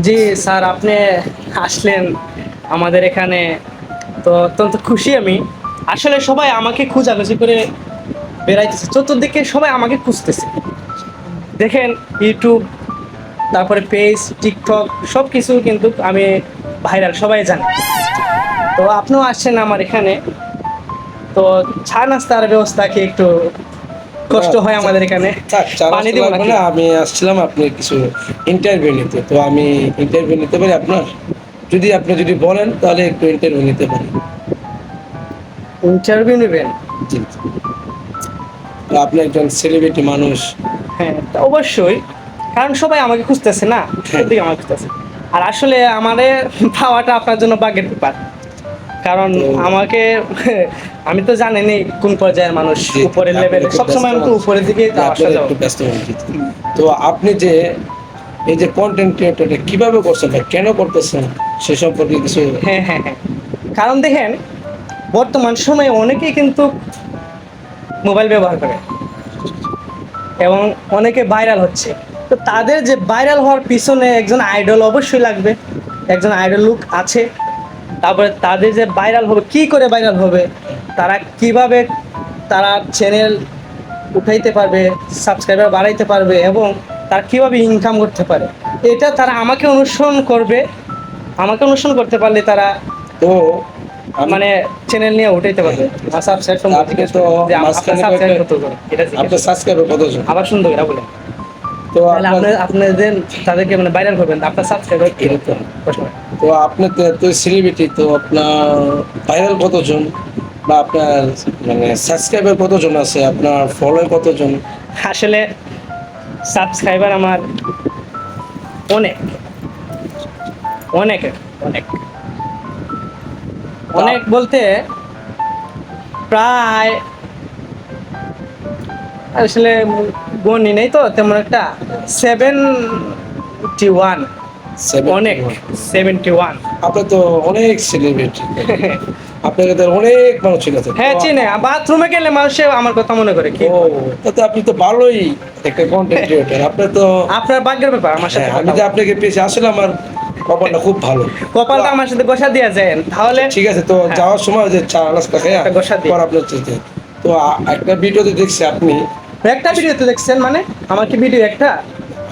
জি sir, আপনি আসলেন আমাদের এখানে, তো অত্যন্ত খুশি আমি। আসলে সবাই আমাকে খোঁজাখুঁজি করে বেড়াইতেছে, চতুর্দিকে সবাই আমাকে খুঁজতেছে। দেখেন, ইউটিউব, তারপরে পেজ, টিকটক, সব কিছু কিন্তু আমি ভাইরাল, সবাই জানে। তো আপনিও আসছেন আমার এখানে, তো চা নাস্তার ব্যবস্থা কি একটু না, কষ্ট হয় আমাদের এখানে? থাক, চা পানি নাস্তা দেবো লাগবে নাকি? না। আমি আসছিলাম আপনার কিছু ইন্টারভিউ নিতে, তো আমি ইন্টারভিউ নিতে পারি আপনার? আপনি যদি বলেন তাহলে একটু ইন্টারভিউ নিতে পারি। ইন্টারভিউ নেবেন? জি জি। তো আপনি একজন সেলিব্রিটি মানুষ। হ্যাঁ, তা অবশ্যই। কারণ সবাই আমাকে খুঁজতেছে না, হ্যাঁ। চতুর্দিকে আমাকে খুঁজতেছে। আর আসলে আমারে পাওয়াটা আপনার জন্য ভাগ্যের ব্যাপার। কারণ তো আমাকে আমি তো জানেনই কোন পর্যায়ের মানুষ, জি জি, উপরের আপনি লেভেলে খুব ব্যস্ত সবসময় আমি তো মানুষ। উপরের দিকে জি, আপনি আসা যাওয়া। একটু ব্যস্ত মানুষ, জি, জি। তো আপনি যে এই যে কন্টেন্ট ক্রিয়েটরটা কিভাবে করছেন বা কেন করতেছেন সে সম্পর্কে কিছু। হ্যাঁ, হ্যাঁ, হ্যাঁ। কারণ দেখেন, বর্তমান সময়ে অনেকেই কিন্তু মোবাইল ব্যবহার করে এবং অনেকে ভাইরাল হচ্ছে। তো তাদের যে ভাইরাল হওয়ার পিছনে একজন আইডল অবশ্যই লাগবে, একজন আইডল লুক আছে। তারপরে তাদের যে ভাইরাল হবে, কি করে ভাইরাল হবে, তারা কিভাবে তারা চ্যানেল উঠাইতে পারবে, সাবস্ক্রাইবার বাড়াইতে পারবে এবং তারা কিভাবে ইনকাম করতে পারে, এটা তারা আমাকে অনুসরণ করবে। আমাকে অনুসরণ করতে পারলে তারা তো আমি মানে চ্যানেল নিয়ে উঠাইতে পারবে। আর সাবস্ক্রাইব সম্পর্কে আপনি জিজ্ঞেস তো করেন যে আপনার মাঝখানে সাবস্ক্রাইব কয়েকটা, কত করে, এটা জিজ্ঞেস আপনার করেন। সাবস্ক্রাইবার কতজন? আবার সুন্দর করে বলেন। তো তাহলে আপনার আপনাদের তাদেরকে মানে ভাইরাল করবেন, আপনার সাবস্ক্রাইবার কি এরকম। প্রশ্ন। তো আপনি তো সেলিব্রিটি, তো আপনার ভাইরাল কতজন বা আপনার মানে সাবস্ক্রাইবার কতজন আছে, আপনার ফলোয়ার কতজন? আসলে সাবস্ক্রাইবার আমার অনেক, অনেক, অনেক, তা অনেক বলতে প্রায়, আসলে গণি নেই তো তেমন একটা, 71। অনেক, 71। 71। আপনি তো অনেক সেলিব্রিটি, আপনাকে তো অনেক মানুষ ঠিক আছে তো। হ্যাঁ, চিনে। বাথরুমে গেলে মানুষে আমার কথা মনে করে কি ও, তাতে আপনি তো ভালোই একটা কন্টেন্ট ক্রিয়েটর আপনি তো। আপনার ভাগ্যের ব্যাপার আমার হ্যাঁ, সাথে আমি কথা যে বলা। আপনাকে পেয়েছি আসলে আমার কপালটা খুব ভালো। তো কপালটা আমার সাথে গোসা দিয়ে যায় তাহলে। ঠিক আছে, তো হ্যাঁ, যাওয়ার সময় যে চা নাস্তা খাইয়া একটা গোসা দিই। পর আপনার চেতে। তো একটা ভিডিওতে দেখছি আপনি, একটা ভিডিওতে দেখছেন মানে? আমার কি ভিডিও একটা?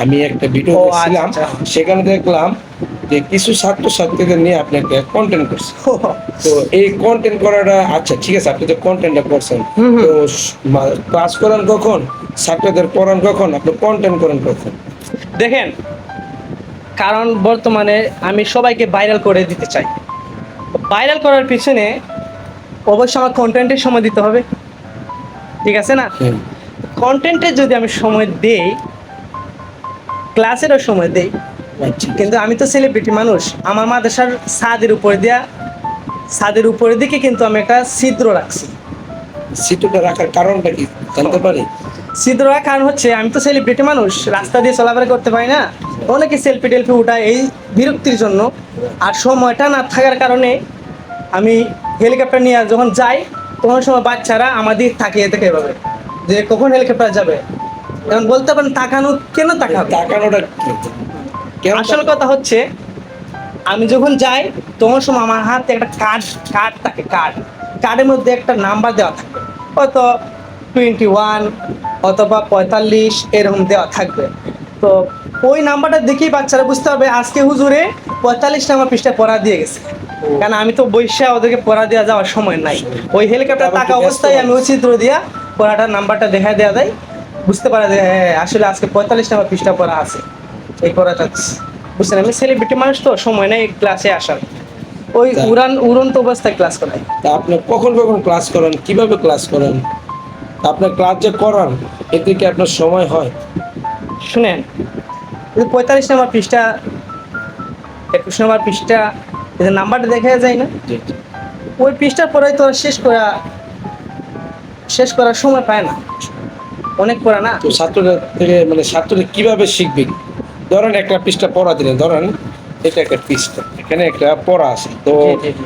আমি একটা ভিডিও ও আচ্ছা, দেখছিলাম, আচ্ছা। সেখানে দেখলাম যে কিছু ছাত্রছাত্রীদের নিয়ে আপনি একটা কন্টেন্ট করছেন। তো এই কন্টেন্ট করাটা আচ্ছা ঠিক আছে, আপনি তো কন্টেন্টটা করছেন, হুম, হুম। তো ক্লাস করান কখন, ছাত্রদের পড়ান কখন, আপনি কন্টেন্ট করেন কখন? দেখেন, কারণ বর্তমানে আমি সবাইকে ভাইরাল করে দিতে চাই। ভাইরাল করার পিছনে অবশ্যই আমার কন্টেন্টের সময় দিতে হবে, ঠিক আছে না? হুম। কন্টেন্টে যদি আমি সময় দেই, ক্লাসেরও সময় দেই, আচ্ছা, কিন্তু আমি তো সেলিব্রিটি মানুষ। আমার মাদ্রাসার ছাদের উপরের দিকে কিন্তু আমি একটা ছিদ্র রাখছি। সিটুটা রাখার কারণটা কি জানতে পারি? ছিদ্র রাখার কারণ হচ্ছে আমি তো সেলিব্রিটি মানুষ, রাস্তা দিয়ে চলাফেরা করতে পারি না। অনেকে সেলফি টেলফি উঠায় এই বিরক্তির জন্য। আর সময়টা না থাকার কারণে আমি হেলিকপ্টার নিয়ে যখন যাই, তখন সময় বাচ্চারা আমাদের তাকিয়ে থাকে এভাবে যে কখন হেলিকপ্টার যাবে। এখন বলতে পারেন তাকানো কেন তাকাবে? তাকানোটা কি, কেন আসল কথা হচ্ছে, আমি যখন যাই তখন সময় আমার হাতে একটা কার্ড, থাকে কার্ডের মধ্যে একটা নাম্বার দেওয়া থাকবে, হয়তো 21 অথবা 45 এরকম দেওয়া থাকবে। তো ওই নাম্বারটা দেখেই বাচ্চারা বুঝতে হবে আজকে হুজুরে 45 নাম্বার পৃষ্ঠা পড়া দিয়ে গেছে। কারণ আমি তো বৈশা ওদেরকে পড়া দেওয়া যাওয়ার সময় নাই। ওই হেলিকপ্টার আবার থাকা একটু ব্যস্ত অবস্থায় আমি ওই মানুষ। চিত্র দিয়া পড়াটার নাম্বারটা দেখা দেওয়া দেয়, বুঝতে পারা যায় হ্যাঁ আসলে আজকে 45 নাম্বার পৃষ্ঠা পড়া আছে, এই পড়াটা। বুঝছেন, আমি সেলিব্রিটি মানুষ তো সময় নেই ক্লাসে আসার, ওই তা উড়ন্ত অবস্থায় ক্লাস করাই। তা আপনি কখন কখন ক্লাস করেন, কিভাবে ক্লাস করেন? তা আপনার ক্লাস যে করান, এতে কি আপনার সময় হয়? শুনেন, 45 নম্বর পৃষ্ঠা, 21 নম্বর পৃষ্ঠা, এদের নাম্বারটা দেখা যায় না? জি, জি। ওই পৃষ্ঠার পরে তো আর শেষ করার সময় পায় না, অনেক পড়া না। তো ছাত্ররা থেকে মানে ছাত্ররা কিভাবে শিখবে? ধরেন একটা পৃষ্ঠা পড়া দিলেন, ধরেন এটা একটা পৃষ্ঠা, এখানে একটা পড়া আছে, তো জি, জি, জি।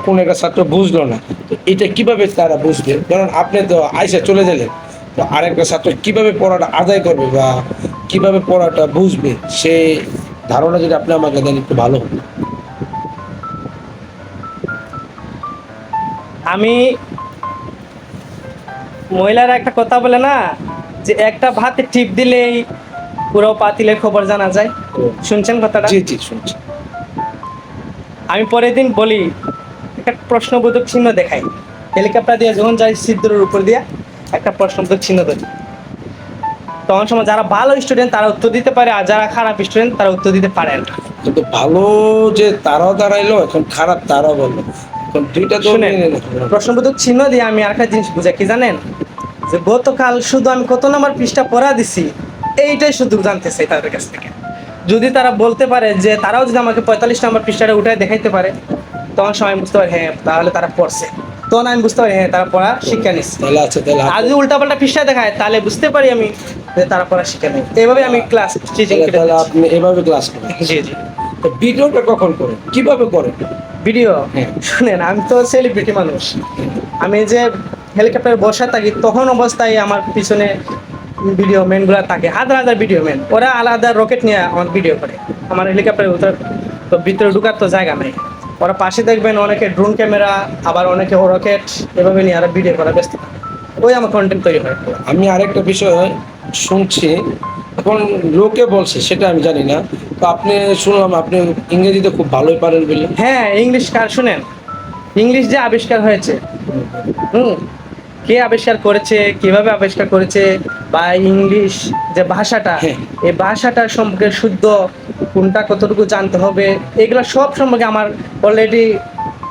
কোন একটা ছাত্র বুঝলো না, তো এটা কিভাবে তারা বুঝবে? ধরেন আপনি তো আইসা চলে গেলেন, তো আরেকটা ছাত্র কিভাবে পড়াটা আদায় করবে বা কিভাবে পড়াটা বুঝবে, সে ধারণা যদি আপনি আমাকে দেন একটু ভালো হতো। আমি, মহিলারা একটা কথা বলে না, যে একটা ভাতে টিপ দিলেই পুরো পাতিলের খবর জানা যায়। শুনছেন কথাটা? জি জি শুনছি। আমি পরের দিন বলি, একটা প্রশ্নবোধক চিহ্ন দেখাই, হেলিকপ্টার দিয়ে যখন যাই ছিদ্রের উপর দিয়ে একটা প্রশ্নবোধক চিহ্ন ধরি, তখন সময় যারা ভালো স্টুডেন্ট তারা উত্তর দিতে পারে, আর যারা খারাপ স্টুডেন্ট তারা উত্তর দিতে পারে না। কিন্তু ভালো যে তারাও দাঁড়াইলো, এখন খারাপ তারাও বললো, এখন দুইটা তো শুনেন, প্রশ্নবোধক চিহ্ন দিয়ে আমি আরেকটা জিনিস বুঝাই, কি জানেন? যে গতকাল শুধু আমি কত নম্বর পৃষ্ঠা পড়া দিছি, এইটাই শুধু জানতে চাই তাদের কাছ থেকে। যদি তারা বলতে পারে যে, তারাও যদি আমাকে 45 নম্বর পৃষ্ঠাটা উঠায় দেখাইতে পারে, তখন সময় বুঝতে পারি হ্যাঁ তাহলে তারা পড়ছে, তখন আমি বুঝতে পারি হ্যাঁ তারা পড়া শিক্ষা নিচ্ছে। তাহলে আছে, তাহলে আর যদি উল্টাপাল্টা পৃষ্ঠা দেখায় তাহলে বুঝতে পারি আমি যে তারা পড়া শিক্ষা নেই। এইভাবে আমি ক্লাস টিচিং তাহলে আপনি এভাবে ক্লাস করেন। জি জি। তো ভিডিওটা কখন করেন, কিভাবে করেন? ভিডিও, হ্যাঁ। শুনেন আমি তো সেলিব্রিটি মানুষ, আমি যে হেলিকপ্টারে বসা থাকি তখন অবস্থায় আমার পিছনে ভিডিও ম্যানগুলো থাকে, হাজার হাজার ভিডিও ম্যান, ওরা আলাদা রকেট নিয়ে আমার ভিডিও করে। আমার হেলিকপ্টারের ভিতরে ঢুকার তো জায়গা নেই, ওরা পাশে দেখবেন অনেকে ড্রোন ক্যামেরা, আবার অনেকে রকেট, এভাবে নিয়ে ওরা ভিডিও করা ব্যস্ত থাকে। ওই আমার কন্টেন্ট তৈরি হয়। আমি আরেকটা বিষয় শুনছি, এখন লোকে বলছে সেটা আমি জানি না, তো আপনি শুনলাম আপনি ইংরেজিতে খুব ভালোই পারেন বলে। হ্যাঁ, ইংলিশ কার শুনেন, ইংলিশ যে আবিষ্কার হয়েছে, হুম, কে আবিষ্কার করেছে, কিভাবে আবিষ্কার করেছে, বা ইংলিশ যে ভাষাটা, হ্যাঁ। এই ভাষাটার সম্পর্কে শুদ্ধ কোনটা কতটুকু জানতে হবে, এগুলো সব সম্পর্কে আমার অলরেডি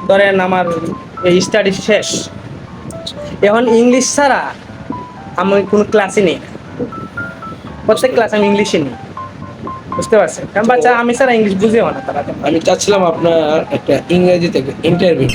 ধরেন আমার এই স্টাডি শেষ। এখন ইংলিশ ছাড়া আমি কোনো ক্লাসই নেই, প্রত্যেক ক্লাস আমি ইংলিশে নিই, বুঝতে পারছেন? কারণ বাচ্চা আমি ছাড়া ইংলিশ বুঝেও না তারা। আমি চাচ্ছিলাম আপনার একটা ইংরেজিতে ইন্টারভিউ।